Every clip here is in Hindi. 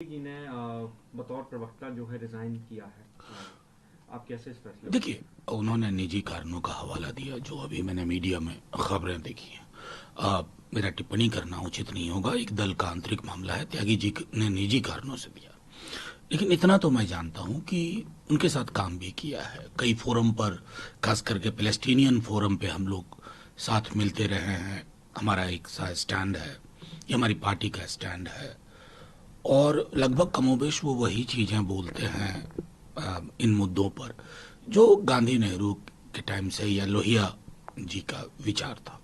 जी ने बतौर प्रवक्ता जो है रिजाइन किया है। आप कैसे इस फैसले देखिए, उन्होंने निजी कारणों का हवाला दिया जो अभी मैंने मीडिया में खबरें देखी हैं। मेरा टिप्पणी करना उचित नहीं होगा। एक दल का आंतरिक मामला है। त्यागी जी ने निजी कारणों से दिया, लेकिन इतना तो मैं जानता हूं कि उनके साथ काम भी किया है कई फोरम पर, खास करके पैलेस्टीनियन फोरम पे हम लोग साथ मिलते रहे हैं। हमारा एक सा स्टैंड है, ये हमारी पार्टी का स्टैंड है, और लगभग कमोबेश वो वही चीजें बोलते हैं इन मुद्दों पर जो गांधी नेहरू के टाइम से या लोहिया जी का विचार था।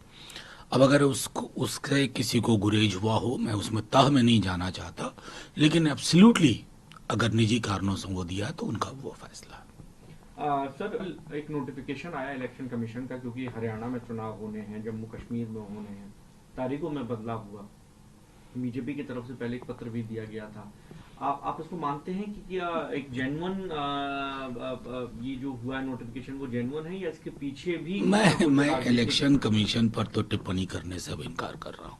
अब अगर उसको उससे किसी को गुरेज हुआ हो, मैं उसमें तह में नहीं जाना चाहता, लेकिन एब्सोल्युटली अगर निजी कारणों से वो दिया तो उनका वो फैसला है। सर, एक नोटिफिकेशन आया इलेक्शन कमीशन का, क्योंकि हरियाणा में चुनाव होने हैं, जम्मू कश्मीर में होने हैं, तारीखों में बदलाव हुआ। बीजेपी की तरफ से पहले एक पत्र भी दिया गया था। आप इसको मानते हैं कि क्या एक जेन्युइन ये जो हुआ है नोटिफिकेशन वो जेन्युइन है, या इसके पीछे भी कुछ ना मैं कुछ मैं राजनीतिक? इलेक्शन कमीशन पर तो टिप्पणी करने से अब इनकार कर रहा हूं।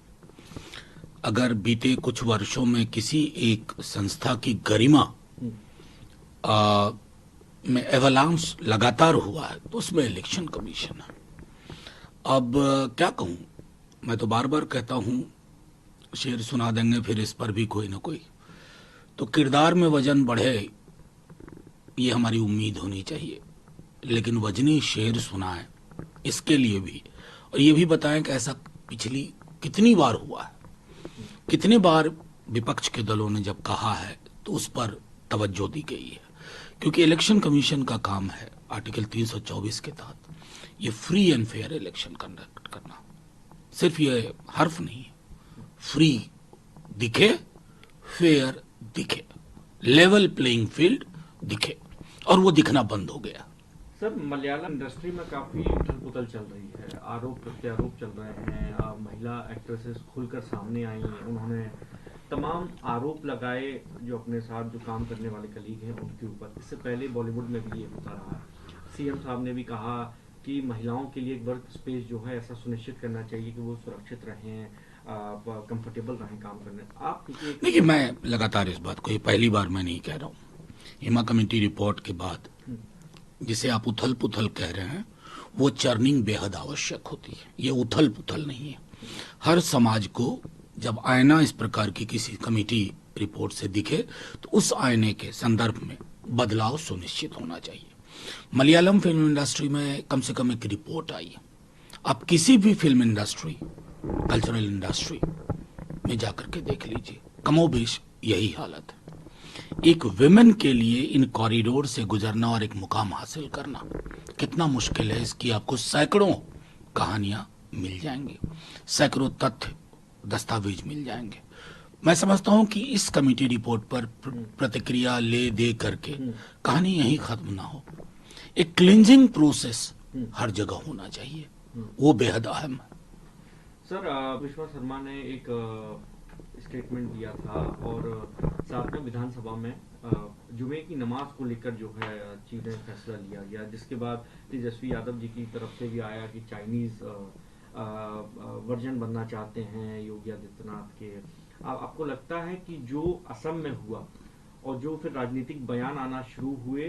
अगर बीते कुछ वर्षों में किसी एक संस्था की गरिमा आ, में एवलांस लगातार हुआ है तो उसमें इलेक्शन कमीशन है। अब क्या कहूं, मैं तो बार बार कहता हूं, शेर सुना देंगे फिर इस पर भी कोई ना कोई। तो किरदार में वजन बढ़े, ये हमारी उम्मीद होनी चाहिए, लेकिन वजनी शेर सुनाए इसके लिए भी, और ये भी बताएं कि ऐसा पिछली कितनी बार हुआ है, कितनी बार विपक्ष के दलों ने जब कहा है तो उस पर तवज्जो दी गई है। क्योंकि इलेक्शन कमीशन का काम है आर्टिकल 324 के तहत ये free and fair election conduct करना। सिर्फ ये हर्फ नहीं है, फ्री दिखे, फेयर दिखे, लेवल प्लेइंग फील्ड दिखे, और वो दिखना बंद हो गया। सर, मलयालम इंडस्ट्री में काफी उथल पुथल चल रही है, आरोप प्रत्यारोप चल रहे हैं। महिला एक्ट्रेसेस खुलकर सामने आई हैं, उन्होंने तमाम आरोप लगाए जो अपने साथ जो काम करने वाले कलीग हैं उनके ऊपर। इससे पहले बॉलीवुड में भी ये होता रहा है। सीएम साहब ने भी कहा कि महिलाओं के लिए एक वर्क स्पेस जो है ऐसा सुनिश्चित करना चाहिए कि वो सुरक्षित रहें, कंफर्टेबल रहें काम करने। आप क्योंकि देखिए, एक मैं लगातार इस बात को, ये पहली बार मैं नहीं कह रहा हूं। हेमा कमेटी रिपोर्ट के बाद जिसे आप उथल पुथल कह रहे हैं, वो चर्निंग बेहद आवश्यक होती है। ये उथल पुथल नहीं है। हर समाज को जब आईना इस प्रकार की किसी कमेटी रिपोर्ट से दिखे तो उस आईने के संदर्भ में बदलाव सुनिश्चित होना चाहिए। मलयालम फिल्म इंडस्ट्री में कम से कम एक रिपोर्ट आई है। आप किसी भी फिल्म इंडस्ट्री, कल्चरल इंडस्ट्री में जाकर के देख लीजिए, कमोबेश यही हालत है। एक विमेन के लिए इन कॉरिडोर से गुजरना और एक मुकाम हासिल करना कितना मुश्किल है, इसकी आपको सैकड़ों कहानियां मिल जाएंगी, सैकड़ों तथ्य दस्तावेज मिल जाएंगे। मैं समझता हूं कि इस कमेटी रिपोर्ट पर प्रतिक्रिया ले दे करके कहानी यहीं खत्म ना हो। एक क्लिंजिंग प्रोसेस हर जगह होना चाहिए, वो बेहद अहम है। सर, विश्वा शर्मा ने एक स्टेटमेंट दिया था, और साथ में विधानसभा में जुमे की नमाज को लेकर जो है चीजें फैसला लिया गया, जिसके बाद तेजस्वी यादव जी की तरफ से भी आया कि चाइनीज वर्जन बनना चाहते हैं योगी आदित्यनाथ के। आपको लगता है कि जो असम में हुआ और जो फिर राजनीतिक बयान आना शुरू हुए,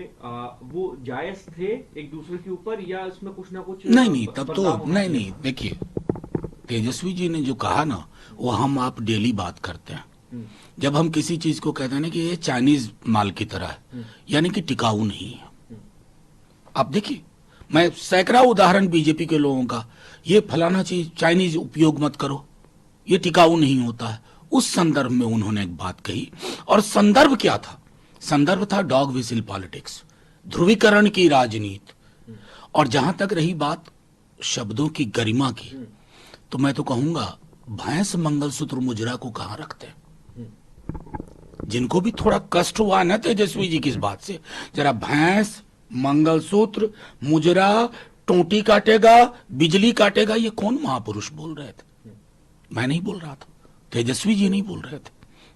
वो जायज थे एक दूसरे के ऊपर, या इसमें कुछ ना कुछ नहीं नहीं, तब तो बदलाव होना नहीं चाहिए नहीं। था? देखिए, तेजस्वी जी ने जो कहा ना, वो हम आप डेली बात करते हैं। जब हम किसी चीज को कहते हैं ना कि ये चाइनीज माल की तरह है, यानी कि टिकाऊ नहीं है। आप देखिए, मैं सैकड़ा उदाहरण बीजेपी के लोगों का, ये फलाना चीज चाइनीज उपयोग मत करो, ये टिकाऊ नहीं होता है। उस संदर्भ में उन्होंने एक बात कही, और संदर्भ क्या था? संदर्भ था डॉग विसिल पॉलिटिक्स, ध्रुवीकरण की राजनीति। और जहां तक रही बात शब्दों की गरिमा की, तो मैं तो कहूंगा भैंस मंगलसूत्र मुजरा को कहां रखते हैं? जिनको भी थोड़ा कष्ट हुआ ना तेजस्वी जी की इस बात से, जरा भैंस मंगलसूत्र मुजरा, टोटी काटेगा, बिजली काटेगा, ये कौन महापुरुष बोल रहे थे? मैं नहीं बोल रहा था, तेजस्वी जी नहीं बोल रहे थे,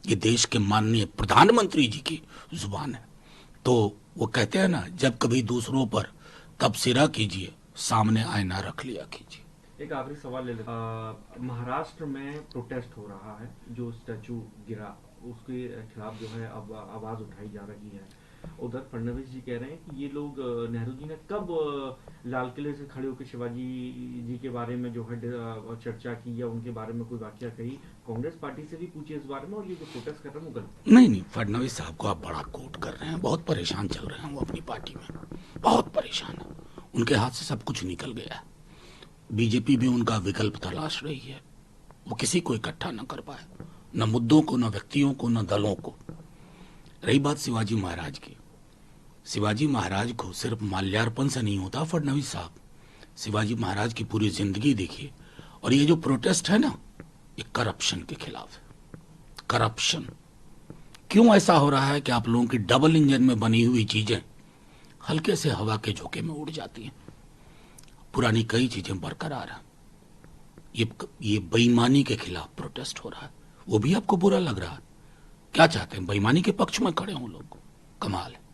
ये देश के माननीय प्रधानमंत्री जी की जुबान है। तो वो कहते हैं ना, जब कभी दूसरों पर तब सिरा कीजिए, सामने आईना रख लिया कीजिए। एक आखिरी सवाल ले लेते हैं। महाराष्ट्र में प्रोटेस्ट हो रहा है, जो स्टैचू गिरा उसके खिलाफ जो है अब आवाज उठाई जा रही है। उधर फडणवीस जी कह रहे हैं कि ये लोग नेहरू जी ने कब लाल किले से खड़े होकर शिवाजी जी के बारे में जो है चर्चा की या उनके बारे में कोई वाकया कही। कांग्रेस पार्टी से भी पूछे इस बारे में, और ये जो प्रोटेस्ट कर रहे हैं वो गलत है। नहीं, फडणवीस साहब को आप बड़ा कोट कर रहे हैं, बहुत परेशान चल रहे हैं वो अपनी पार्टी में, बहुत परेशान है, उनके हाथ से सब कुछ निकल गया है। बीजेपी भी उनका विकल्प तलाश रही है, वो किसी को इकट्ठा न कर पाए, न मुद्दों को, न व्यक्तियों को, न दलों को। रही बात शिवाजी महाराज की, शिवाजी महाराज को सिर्फ माल्यार्पण से नहीं होता फडणवीस साहब, शिवाजी महाराज की पूरी जिंदगी देखिए। और ये जो प्रोटेस्ट है ना, ये करप्शन के खिलाफ है। करप्शन क्यों ऐसा हो रहा है कि आप लोगों की डबल इंजन में बनी हुई चीजें हल्के से हवा के झोंके में उड़ जाती हैं, पुरानी कई चीजें बरकरार हैं। ये बेईमानी के खिलाफ प्रोटेस्ट हो रहा है, वो भी आपको बुरा लग रहा है। क्या चाहते हैं, बेईमानी के पक्ष में खड़े हों लोग? कमाल है।